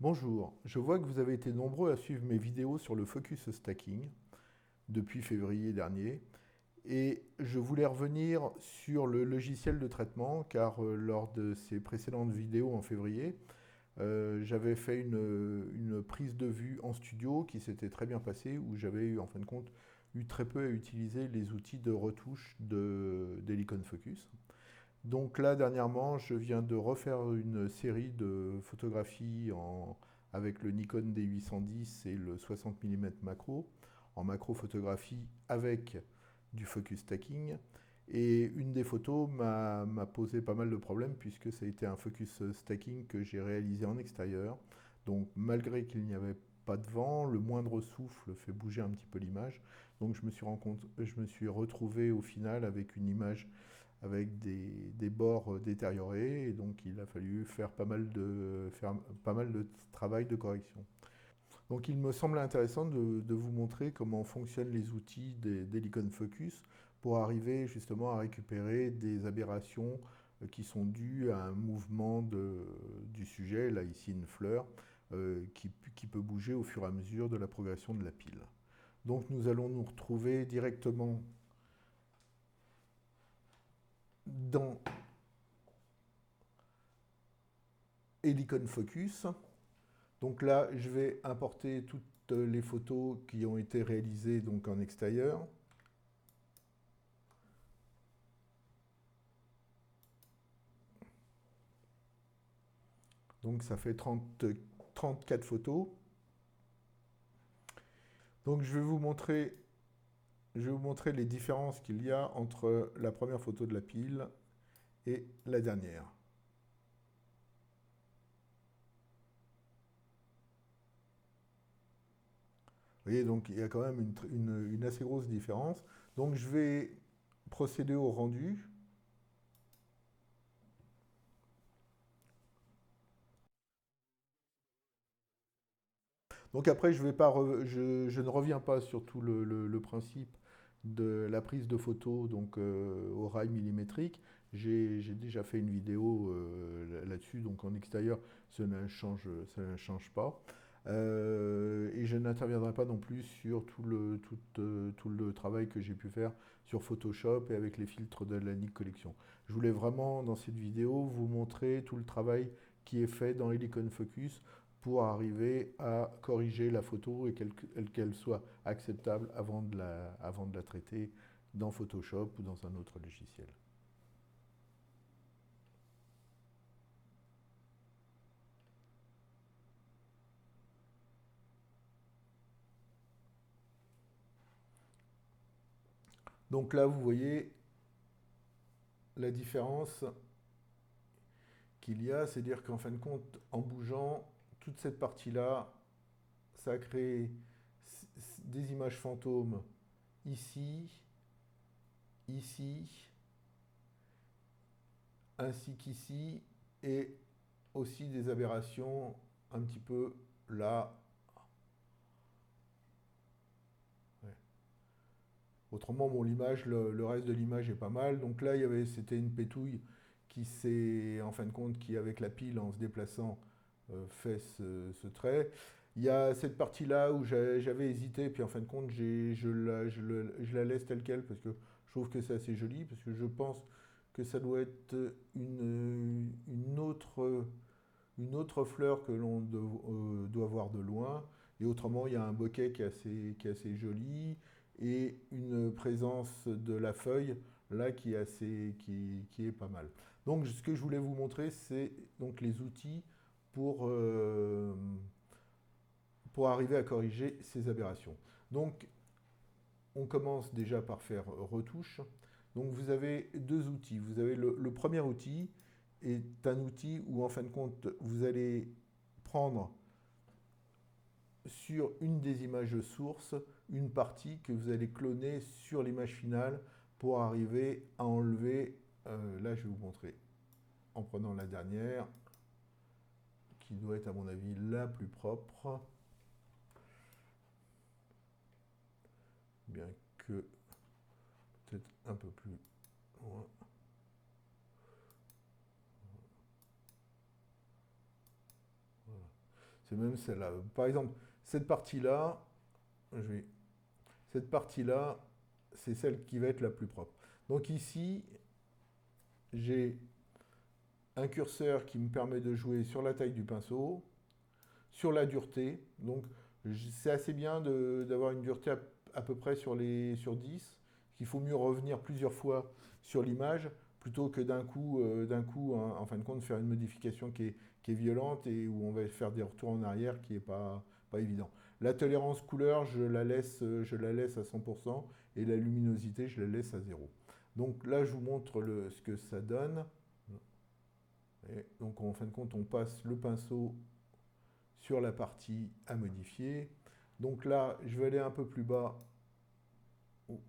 Bonjour, je vois que vous avez été nombreux à suivre mes vidéos sur le focus stacking depuis février dernier et je voulais revenir sur le logiciel de traitement car lors de ces précédentes vidéos en février, j'avais fait une prise de vue en studio qui s'était très bien passée où j'avais eu en fin de compte eu très peu à utiliser les outils de retouche d'Helicon Focus. Donc là, dernièrement, je viens de refaire une série de photographies avec le Nikon D810 et le 60 mm macro, en macro photographie avec du focus stacking. Et une des photos m'a posé pas mal de problèmes puisque ça a été un focus stacking que j'ai réalisé en extérieur. Donc malgré qu'il n'y avait pas de vent, le moindre souffle fait bouger un petit peu l'image. Donc je me suis retrouvé au final avec une image avec des bords détériorés, et donc il a fallu faire faire pas mal de travail de correction. Donc il me semble intéressant de vous montrer comment fonctionnent les outils d'Helicon Focus pour arriver justement à récupérer des aberrations qui sont dues à un mouvement du sujet, là ici une fleur, qui peut bouger au fur et à mesure de la progression de la pile. Donc nous allons nous retrouver directement dans Helicon Focus. Donc là, je vais importer toutes les photos qui ont été réalisées donc en extérieur. Donc ça fait 34 photos. Donc je vais vous montrer les différences qu'il y a entre la première photo de la pile et la dernière. Vous voyez, donc il y a quand même une assez grosse différence. Donc je vais procéder au rendu. Donc après, je ne reviens pas sur tout le principe de la prise de photo donc, au rail millimétrique. J'ai déjà fait une vidéo là-dessus, donc en extérieur, ça ne change pas. Et je n'interviendrai pas non plus sur tout le travail que j'ai pu faire sur Photoshop et avec les filtres de la Nik Collection. Je voulais vraiment, dans cette vidéo, vous montrer tout le travail qui est fait dans Helicon Focus pour arriver à corriger la photo et qu'elle soit acceptable avant de la traiter dans Photoshop ou dans un autre logiciel. Donc là, vous voyez la différence qu'il y a, c'est-à-dire qu'en fin de compte, en bougeant, toute cette partie-là, ça a créé des images fantômes ici, ici, ainsi qu'ici, et aussi des aberrations un petit peu là. Ouais. Autrement, bon, l'image, le reste de l'image est pas mal. Donc là, c'était une pétouille qui s'est, en fin de compte, qui avec la pile en se déplaçant fait ce trait. Il y a cette partie-là où j'avais hésité, puis en fin de compte, je la laisse telle quelle parce que je trouve que c'est assez joli, parce que je pense que ça doit être une autre fleur que l'on doit voir de loin. Et autrement, il y a un bokeh qui est assez joli et une présence de la feuille là qui est pas mal. Donc ce que je voulais vous montrer, c'est donc les outils pour, euh, pour arriver à corriger ces aberrations. Donc on commence déjà par faire retouche. Donc vous avez deux outils. Vous avez le premier outil est un outil où en fin de compte vous allez prendre sur une des images sources une partie que vous allez cloner sur l'image finale pour arriver à enlever, là je vais vous montrer en prenant la dernière qui doit être à mon avis la plus propre, bien que peut-être un peu plus loin. Voilà. C'est même celle-là. Par exemple, cette partie-là, cette partie-là, c'est celle qui va être la plus propre. Donc ici, j'ai un curseur qui me permet de jouer sur la taille du pinceau, sur la dureté. Donc c'est assez bien d'avoir une dureté à peu près sur 10. Il faut mieux revenir plusieurs fois sur l'image plutôt que d'un coup, en fin de compte, faire une modification qui est violente et où on va faire des retours en arrière qui n'est pas évident. La tolérance couleur, je la laisse à 100% et la luminosité, je la laisse à 0. Donc là, je vous montre ce que ça donne. Et donc en fin de compte, on passe le pinceau sur la partie à modifier. Donc là, je vais aller un peu plus bas. Oh.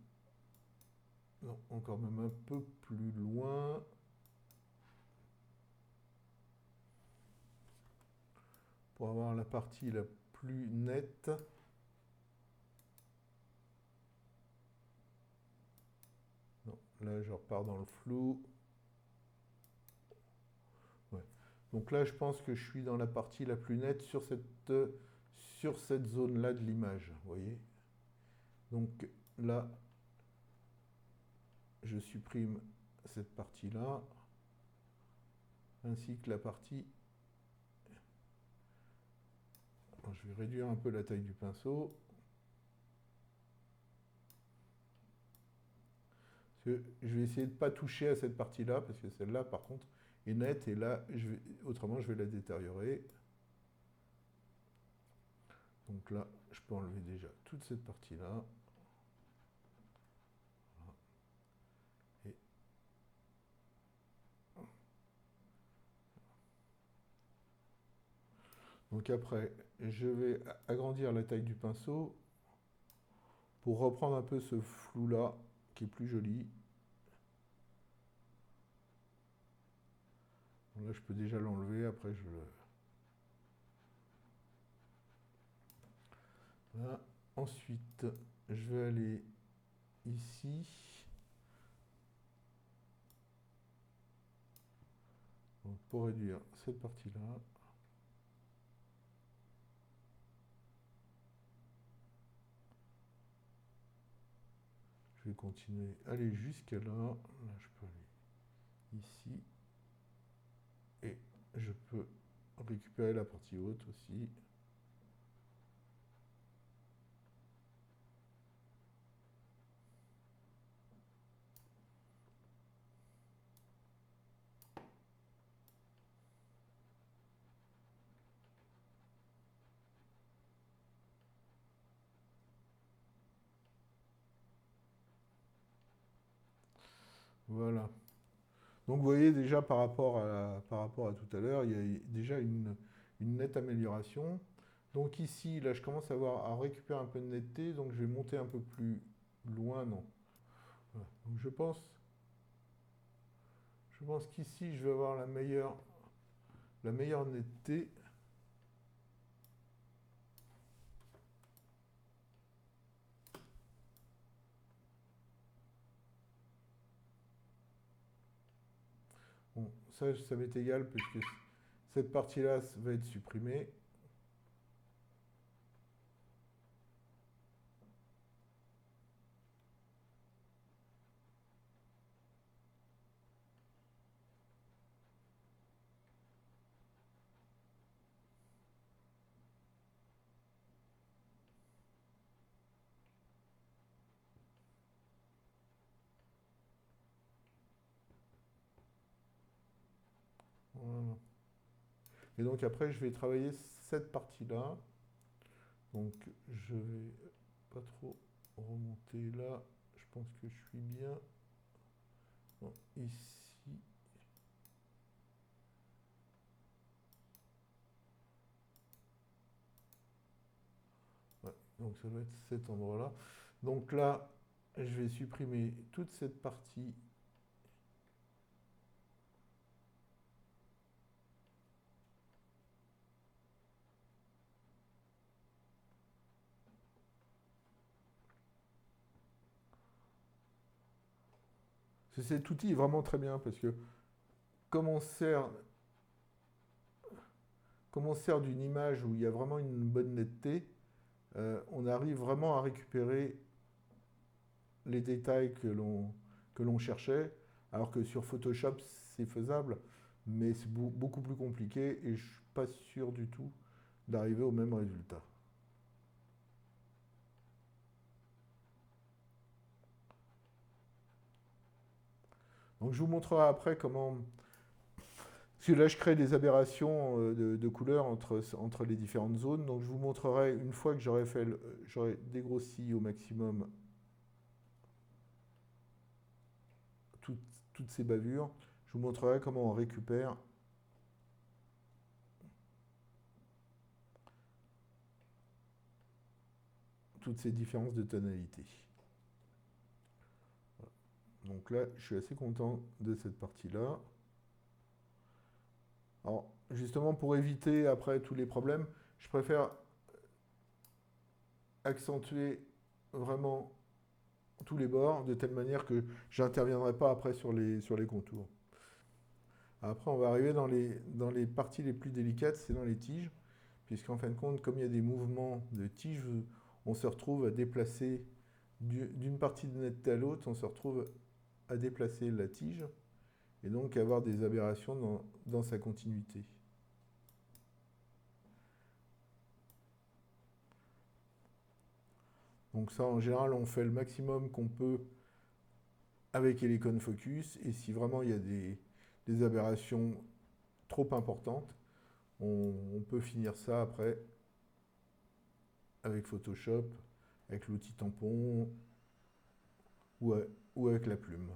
Non, encore même un peu plus loin. Pour avoir la partie la plus nette. Non, là, je repars dans le flou. Ouais. Donc là, je pense que je suis dans la partie la plus nette sur cette zone-là de l'image. Vous voyez? Donc là, je supprime cette partie-là, ainsi que la partie... Alors, je vais réduire un peu la taille du pinceau. Je vais essayer de ne pas toucher à cette partie-là, parce que celle-là, par contre, est nette, et là, autrement, je vais la détériorer. Donc là, je peux enlever déjà toute cette partie-là. Et donc après, je vais agrandir la taille du pinceau pour reprendre un peu ce flou-là, qui est plus joli. Donc là, je peux déjà l'enlever, après je le... Là. Ensuite, je vais aller ici. Donc pour réduire cette partie-là. Je vais continuer, aller jusqu'à là. Là, je peux aller ici. Et je peux récupérer la partie haute aussi. Voilà. Donc vous voyez déjà par rapport à tout à l'heure, il y a déjà une nette amélioration. Donc ici, là, je commence à récupérer un peu de netteté, donc je vais monter un peu plus loin, non. Voilà. Donc je pense qu'ici, je vais avoir la meilleure netteté. Bon, ça m'est égal puisque cette partie-là va être supprimée. Voilà. Et donc après, je vais travailler cette partie-là. Donc je vais pas trop remonter là. Je pense que je suis bien. Bon, ici. Ouais, donc ça doit être cet endroit-là. Donc là, je vais supprimer toute cette partie. Cet outil est vraiment très bien parce que comme on sert comme on sert d'une image où il y a vraiment une bonne netteté, on arrive vraiment à récupérer les détails que l'on cherchait, alors que sur Photoshop, c'est faisable, mais c'est beaucoup plus compliqué et je ne suis pas sûr du tout d'arriver au même résultat. Donc je vous montrerai après comment... Parce que là, je crée des aberrations de couleurs entre les différentes zones. Donc je vous montrerai, une fois que j'aurai dégrossi au maximum toutes, toutes ces bavures, je vous montrerai comment on récupère toutes ces différences de tonalité. Donc là, je suis assez content de cette partie-là. Alors, justement, pour éviter après tous les problèmes, je préfère accentuer vraiment tous les bords de telle manière que j'interviendrai pas après sur les contours. Après, on va arriver dans les parties les plus délicates, c'est dans les tiges, puisqu'en fin de compte, comme il y a des mouvements de tiges, on se retrouve à déplacer d'une partie de netteté à l'autre, on se retrouve à déplacer la tige, et donc avoir des aberrations dans sa continuité. Donc ça, en général, on fait le maximum qu'on peut avec Helicon Focus, et si vraiment il y a des aberrations trop importantes, on peut finir ça après avec Photoshop, avec l'outil tampon ou avec la plume.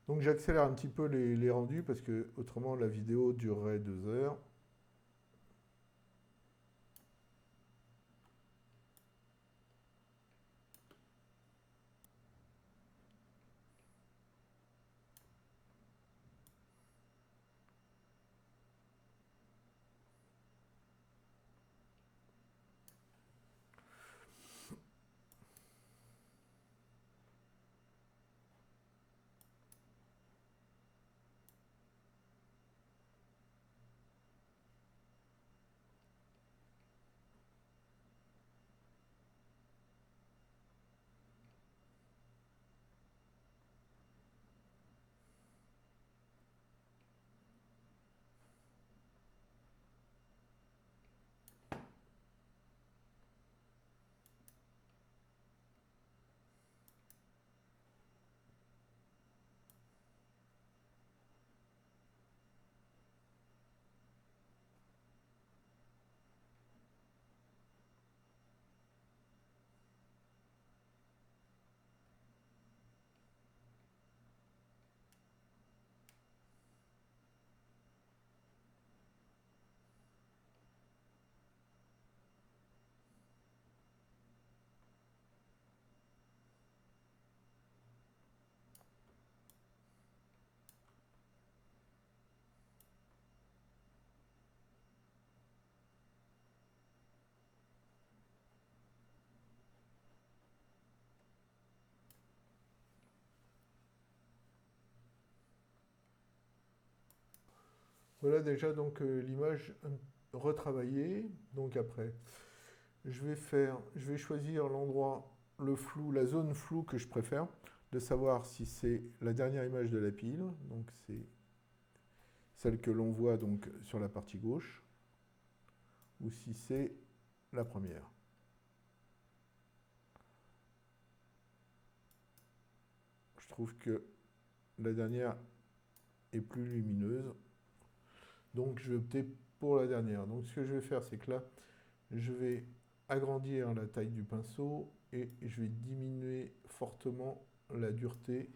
Donc j'accélère un petit peu les rendus parce que autrement la vidéo durerait 2 heures. Voilà déjà donc l'image retravaillée. Donc après, je vais choisir l'endroit, le flou, la zone floue que je préfère, de savoir si c'est la dernière image de la pile, donc c'est celle que l'on voit donc sur la partie gauche, ou si c'est la première. Je trouve que la dernière est plus lumineuse, donc je vais opter pour la dernière. Donc ce que je vais faire, c'est que là, je vais agrandir la taille du pinceau et je vais diminuer fortement la dureté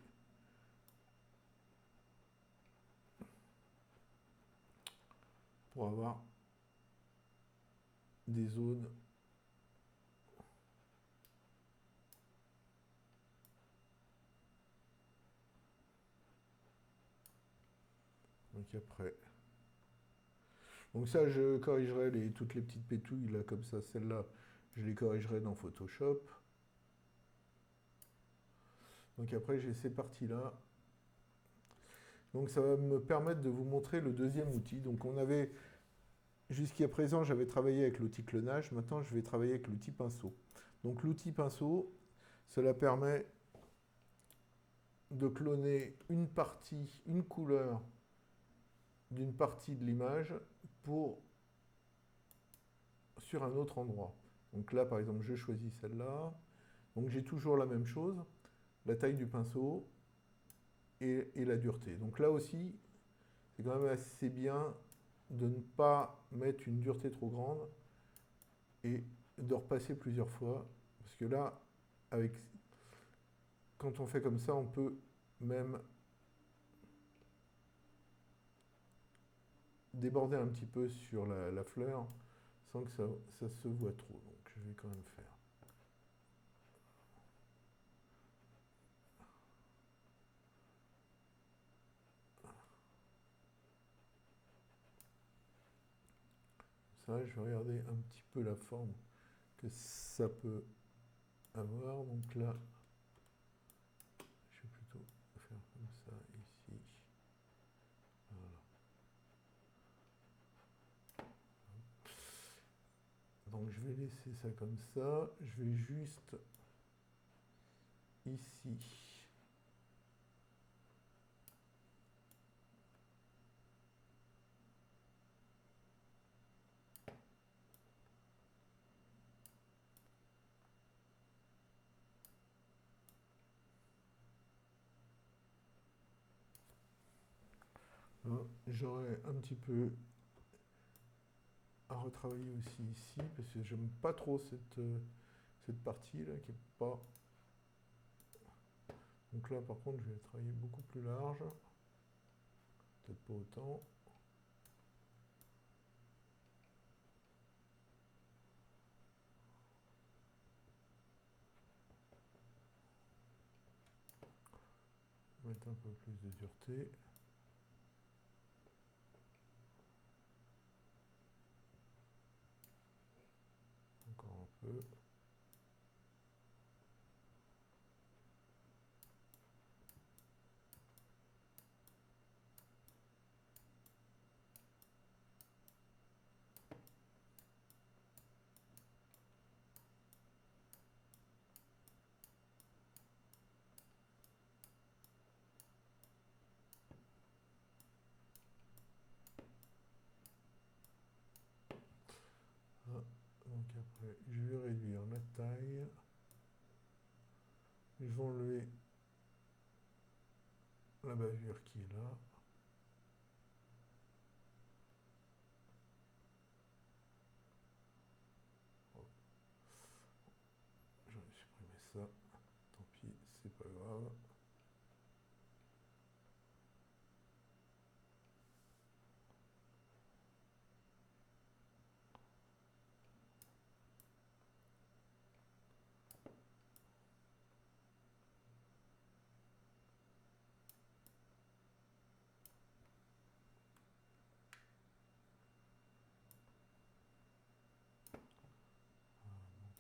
pour avoir des zones donc après. Donc ça, je corrigerai toutes les petites pétouilles là comme ça, celles-là, je les corrigerai dans Photoshop. Donc après, j'ai ces parties-là. Donc ça va me permettre de vous montrer le deuxième outil. Donc jusqu'à présent, j'avais travaillé avec l'outil clonage. Maintenant, je vais travailler avec l'outil pinceau. Donc l'outil pinceau, cela permet de cloner une partie, une couleur d'une partie de l'image sur un autre endroit. Donc là, par exemple, je choisis celle-là. Donc j'ai toujours la même chose, la taille du pinceau et la dureté. Donc là aussi, c'est quand même assez bien de ne pas mettre une dureté trop grande et de repasser plusieurs fois. Parce que là, quand on fait comme ça, on peut même déborder un petit peu sur la fleur sans que ça se voit trop. Donc je vais quand même faire. Ça, je vais regarder un petit peu la forme que ça peut avoir. Donc là, je vais plutôt faire comme ça ici. Voilà. Donc je vais laisser ça comme ça. Je vais juste ici. J'aurais un petit peu à retravailler aussi ici, parce que j'aime pas trop cette partie-là qui est pas... Donc là, par contre, je vais travailler beaucoup plus large. Peut-être pas autant. Mettre un peu plus de dureté. Encore un peu. Donc après, je vais réduire la taille. Je vais enlever la bavure qui est là. Je vais supprimer ça. Tant pis, c'est pas grave.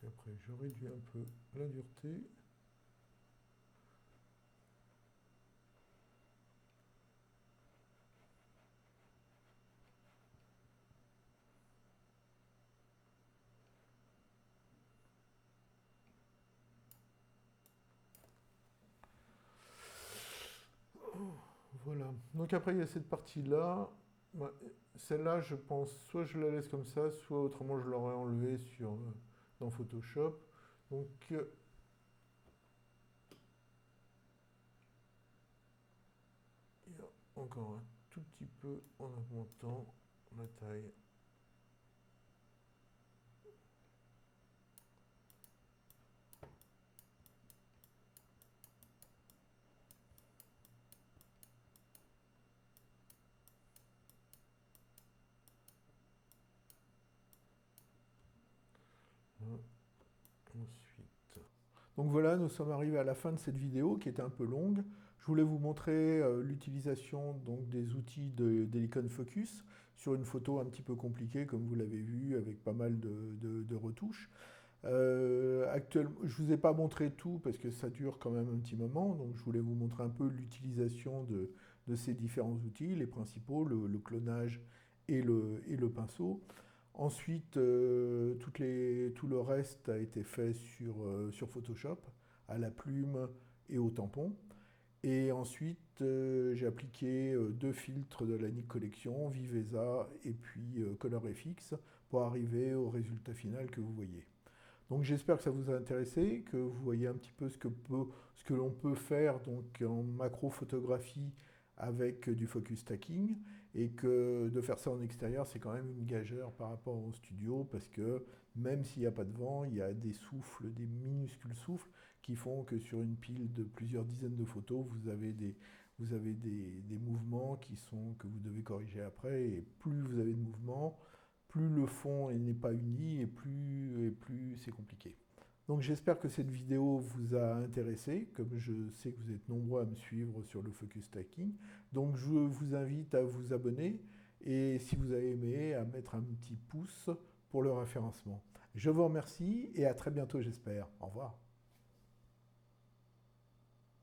Donc après, je réduis un peu la dureté. Voilà. Donc après, il y a cette partie-là. Celle-là, je pense, soit je la laisse comme ça, soit autrement je l'aurais enlevée dans Photoshop. Donc, il y a encore un tout petit peu en augmentant la taille. Ensuite. Donc voilà, nous sommes arrivés à la fin de cette vidéo qui était un peu longue. Je voulais vous montrer l'utilisation des outils d'Helicon Focus sur une photo un petit peu compliquée, comme vous l'avez vu, avec pas mal de retouches. Actuellement, je ne vous ai pas montré tout parce que ça dure quand même un petit moment, donc je voulais vous montrer un peu l'utilisation de ces différents outils, les principaux, le clonage et le pinceau. Ensuite, tout le reste a été fait sur Photoshop, à la plume et au tampon. Et ensuite, j'ai appliqué deux filtres de la Nik Collection, Viveza et puis ColorFX, pour arriver au résultat final que vous voyez. Donc j'espère que ça vous a intéressé, que vous voyez un petit peu ce que l'on peut faire donc, en macro-photographie avec du focus stacking, et que de faire ça en extérieur, c'est quand même une gageure par rapport au studio, parce que même s'il n'y a pas de vent, il y a des souffles, des minuscules souffles, qui font que sur une pile de plusieurs dizaines de photos, vous avez des mouvements que vous devez corriger après, et plus vous avez de mouvements, plus le fond n'est pas uni et plus c'est compliqué. Donc j'espère que cette vidéo vous a intéressé, comme je sais que vous êtes nombreux à me suivre sur le focus stacking. Donc je vous invite à vous abonner et si vous avez aimé, à mettre un petit pouce pour le référencement. Je vous remercie et à très bientôt j'espère. Au revoir.